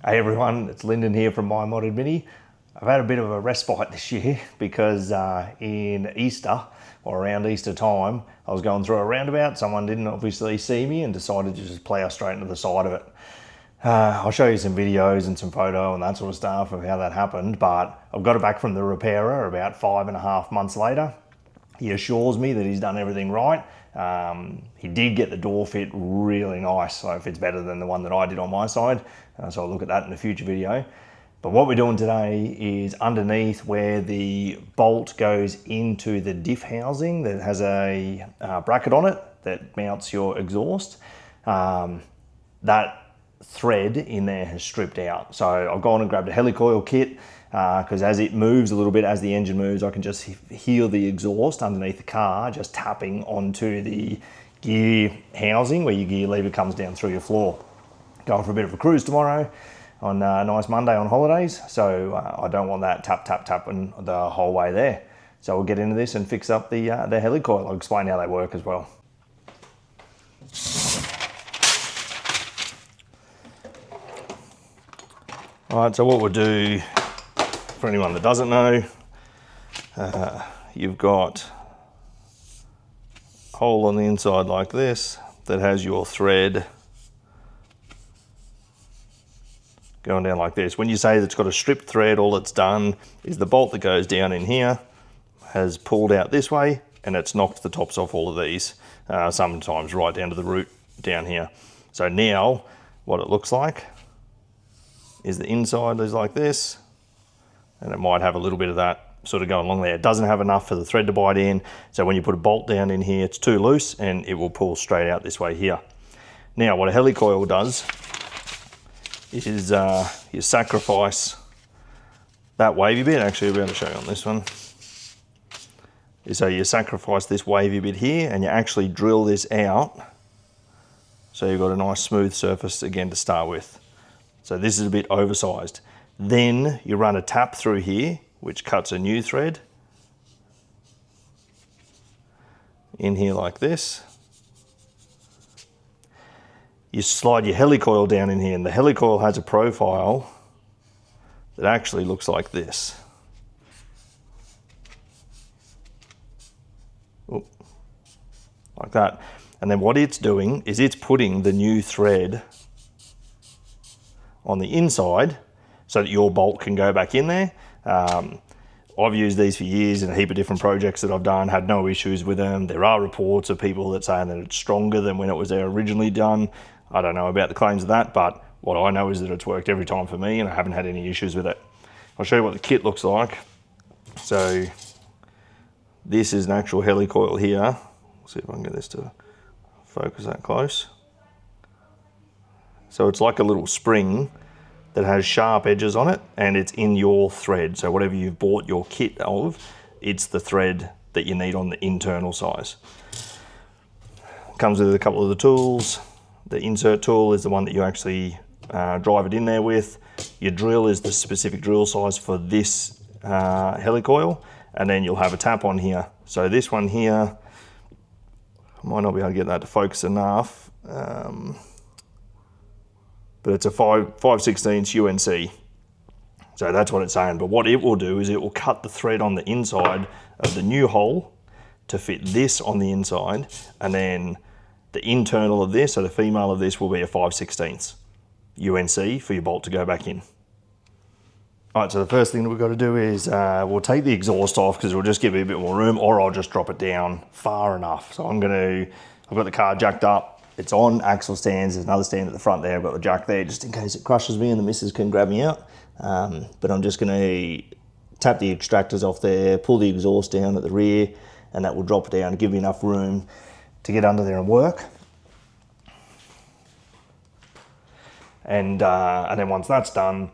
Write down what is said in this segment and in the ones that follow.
Hey everyone, it's Lyndon here from My Modded Mini. I've had a bit of a respite this year because in Easter, or around Easter time, I was going through a roundabout. Someone didn't obviously see me and decided to just plough straight into the side of it. I'll show you some videos and some photo and that sort of stuff of how that happened, but I've got it back from the repairer about 5.5 months later. He assures me that he's done everything right. He did get the door fit really nice, so if it's better than the one that I did on my side, so I'll look at that in a future video. But what we're doing today is underneath where the bolt goes into the diff housing that has a bracket on it that mounts your exhaust. That thread in there has stripped out. So I've gone and grabbed a Helicoil kit because as it moves a little bit, as the engine moves, I can just hear the exhaust underneath the car just tapping onto the gear housing where your gear lever comes down through your floor. Going for a bit of a cruise tomorrow on a nice Monday on holidays, so I don't want that tapping the whole way there. So we'll get into this and fix up the Helicoil. I'll explain how they work as well. All right, so what we'll do, for anyone that doesn't know, you've got a hole on the inside like this that has your thread going down like this. When you say that it's got a stripped thread, all it's done is the bolt that goes down in here has pulled out this way and it's knocked the tops off all of these, sometimes right down to the root down here. So now what it looks like is the inside is like this, and it might have a little bit of that sort of going along there. It doesn't have enough for the thread to bite in, so when you put a bolt down in here, it's too loose and it will pull straight out this way here. Now what a Helicoil does is you sacrifice that wavy bit. Actually, I'll be able to show you on this one. So you sacrifice this wavy bit here and you actually drill this out so you've got a nice smooth surface again to start with. So this is a bit oversized. Then you run a tap through here, which cuts a new thread in here like this. You slide your Helicoil down in here, and the Helicoil has a profile that actually looks like this. Oop, like that. And then what it's doing is it's putting the new thread on the inside so that your bolt can go back in there. I've used these for years in a heap of different projects that I've done, had no issues with them. There are reports of people that say that it's stronger than when it was there originally done. I don't know about the claims of that, but what I know is that it's worked every time for me and I haven't had any issues with it. I'll show you what the kit looks like. So this is an actual Helicoil here. Let's see if I can get this to focus that close. So it's like a little spring that has sharp edges on it and it's in your thread. So whatever you've bought your kit of, it's the thread that you need on the internal size. Comes with a couple of the tools. The insert tool is the one that you actually drive it in there with. Your drill is the specific drill size for this Helicoil, and then you'll have a tap on here. So this one here, I might not be able to get that to focus enough, but it's a 5/16 UNC. So that's what it's saying. But what it will do is it will cut the thread on the inside of the new hole to fit this on the inside, and then the internal of this, so the female of this, will be a 5/16 UNC for your bolt to go back in. All right, so the first thing that we've got to do is we'll take the exhaust off because it'll just give me a bit more room, or I'll just drop it down far enough. So I've got the car jacked up. It's on axle stands. There's another stand at the front there. I've got the jack there just in case it crushes me and the missus can grab me out. But I'm just going to tap the extractors off there, pull the exhaust down at the rear, and that will drop it down to give me enough room to get under there and work. And then once that's done,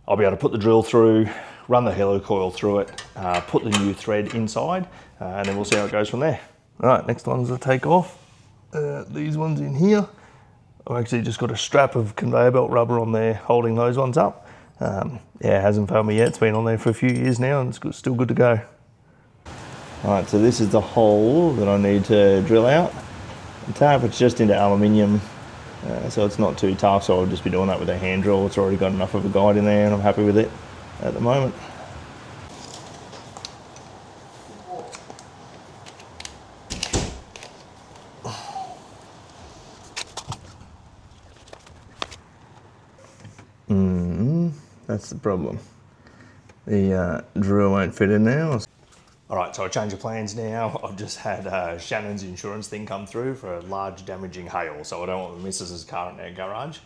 I'll be able to put the drill through, run the Helicoil through it, put the new thread inside, and then we'll see how it goes from there. All right, next one's to take off. These ones in here. I've actually just got a strap of conveyor belt rubber on there holding those ones up. Yeah, it hasn't failed me yet. It's been on there for a few years now and it's still good to go. All right, so this is the hole that I need to drill out and tap. It's just into aluminium So it's not too tough, so I'll just be doing that with a hand drill. It's already got enough of a guide in there and I'm happy with it at the moment. That's the problem. The drill won't fit in now. All right, so I changed the plans now. I've just had Shannon's insurance thing come through for a large damaging hail, so I don't want the missus's car in our garage.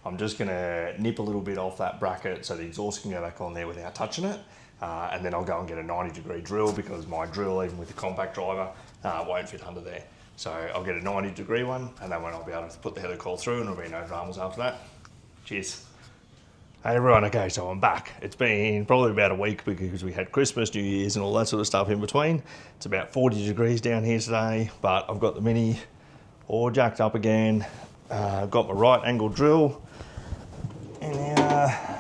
I'm just gonna nip a little bit off that bracket so the exhaust can go back on there without touching it, and then I'll go and get a 90-degree drill because my drill, even with the compact driver, won't fit under there. So I'll get a 90-degree one, and then when I'll be able to put the helicoil through and there'll be no dramas after that. Cheers. Hey everyone, okay, so I'm back. It's been probably about a week because we had Christmas, New Year's and all that sort of stuff in between. It's about 40 degrees down here today, but I've got the Mini all jacked up again. I've got my right angle drill in here.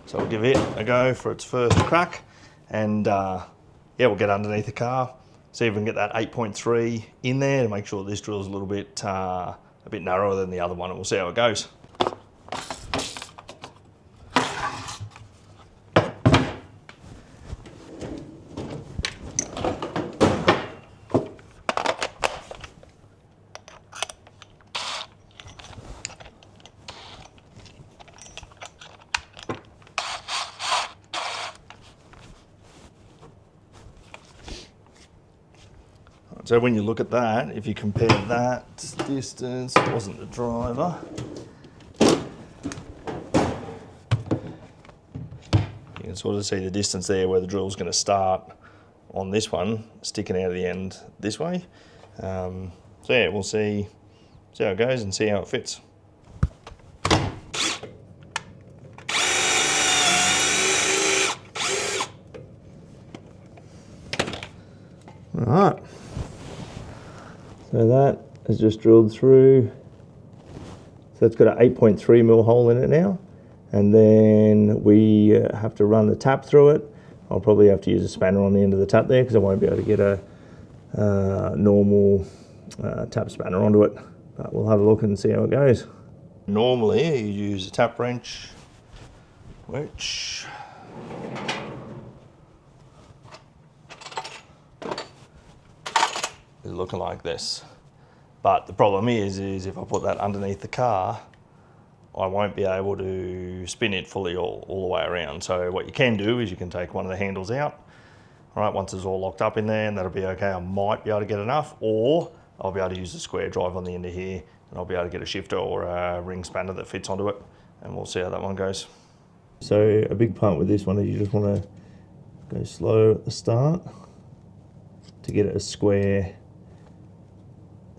So I'll give it a go for its first crack. And yeah, we'll get underneath the car, see if we can get that 8.3 in there to make sure this drill's a little bit, a bit narrower than the other one, and we'll see how it goes. So when you look at that, if you compare that distance, it wasn't the driver. You can sort of see the distance there where the drill's going to start on this one, sticking out of the end this way. So yeah, we'll see how it goes and see how it fits. All right. So that is just drilled through. So it's got an 8.3 mil hole in it now. And then we have to run the tap through it. I'll probably have to use a spanner on the end of the tap there because I won't be able to get a normal tap spanner onto it. But we'll have a look and see how it goes. Normally you use a tap wrench, which is looking like this. But the problem is if I put that underneath the car, I won't be able to spin it fully all the way around. So what you can do is you can take one of the handles out. All right, once it's all locked up in there, and that'll be okay. I might be able to get enough, or I'll be able to use the square drive on the end of here, and I'll be able to get a shifter or a ring spanner that fits onto it, and we'll see how that one goes. So a big part with this one is you just want to go slow at the start to get it as square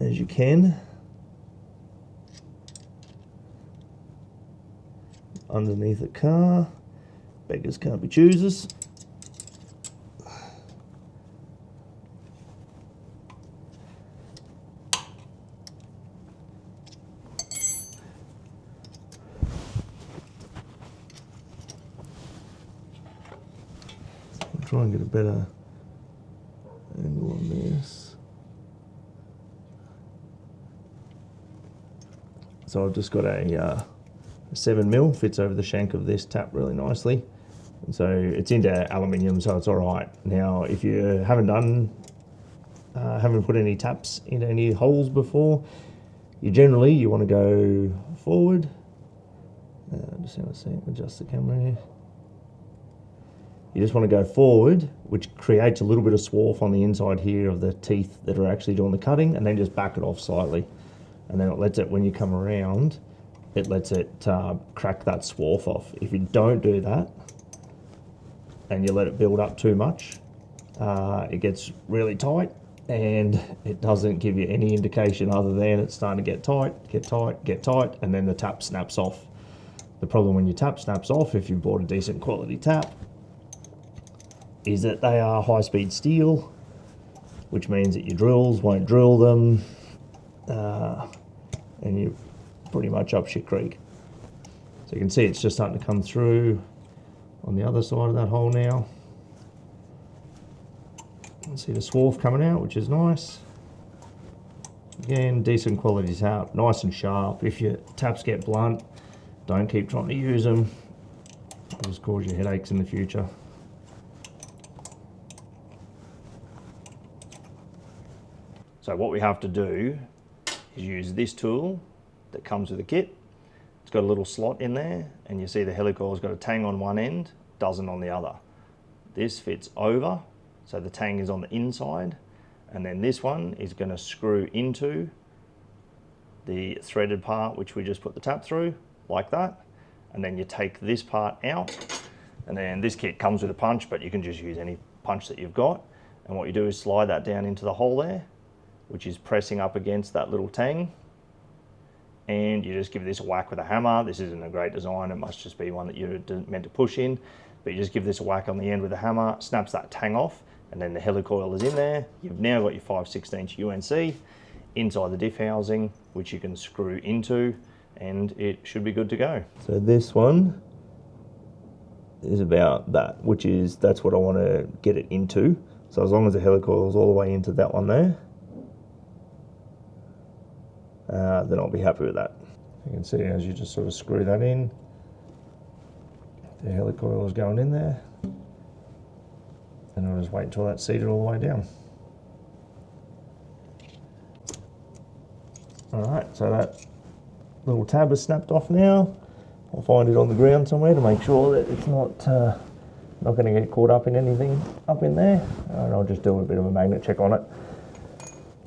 as you can. Underneath the car, beggars can't be choosers. I'll try and get a better angle on this. So I've just got a 7 mil, fits over the shank of this tap really nicely. And so it's into aluminium, so it's all right. Now, if you haven't put any taps into any holes before, you want to go forward. Just want to see, adjust the camera here. You just want to go forward, which creates a little bit of swarf on the inside here of the teeth that are actually doing the cutting, and then just back it off slightly. And then it lets it, when you come around, it lets it crack that swarf off. If you don't do that, and you let it build up too much, it gets really tight, and it doesn't give you any indication other than it's starting to get tight, and then the tap snaps off. The problem when your tap snaps off, if you bought a decent quality tap, is that they are high-speed steel, which means that your drills won't drill them, and you're pretty much up shit creek. So you can see it's just starting to come through on the other side of that hole now. You can see the swarf coming out, which is nice. Again, decent quality tap, nice and sharp. If your taps get blunt, don't keep trying to use them. It'll just cause you headaches in the future. So what we have to do is use this tool that comes with the kit. It's got a little slot in there, and you see the helicoil's got a tang on one end, doesn't on the other. This fits over, so the tang is on the inside, and then this one is going to screw into the threaded part which we just put the tap through, like that. And then you take this part out, and then this kit comes with a punch, but you can just use any punch that you've got. And what you do is slide that down into the hole there, which is pressing up against that little tang. And you just give this a whack with a hammer. This isn't a great design, it must just be one that you're meant to push in. But you just give this a whack on the end with a hammer, snaps that tang off, and then the helicoil is in there. You've now got your 5/16 UNC inside the diff housing, which you can screw into, and it should be good to go. So this one is about that, that's what I want to get it into. So as long as the helicoil is all the way into that one there, then I'll be happy with that. You can see as you just sort of screw that in, the helicoil is going in there, and I'll just wait until that's seated all the way down. Alright, so that little tab is snapped off now. I'll find it on the ground somewhere to make sure that it's not going to get caught up in anything up in there, and I'll just do a bit of a magnet check on it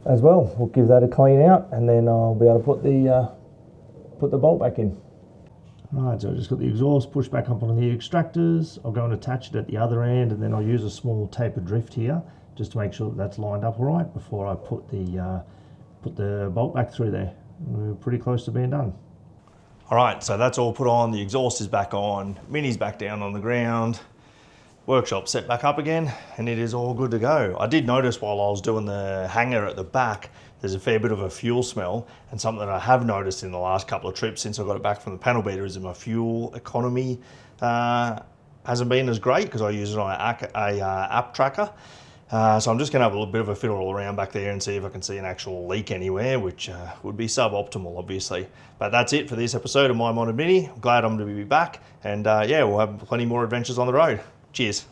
as well. We'll give that a clean out, and then I'll be able to put the bolt back in. Alright, so I just got the exhaust pushed back up on the extractors. I'll go and attach it at the other end, and then I'll use a small taper drift here just to make sure that that's lined up all right before I put the bolt back through there. We're pretty close to being done. Alright, so that's all put on, the exhaust is back on, Mini's back down on the ground, workshop set back up again, and it is all good to go. I did notice while I was doing the hanger at the back, there's a fair bit of a fuel smell, and something that I have noticed in the last couple of trips since I got it back from the panel beater is that my fuel economy hasn't been as great because I use it on a app tracker. So I'm just going to have a little bit of a fiddle around back there and see if I can see an actual leak anywhere, which would be suboptimal, obviously. But that's it for this episode of My Modded Mini. I'm glad I'm going to be back, and yeah, we'll have plenty more adventures on the road. Cheers.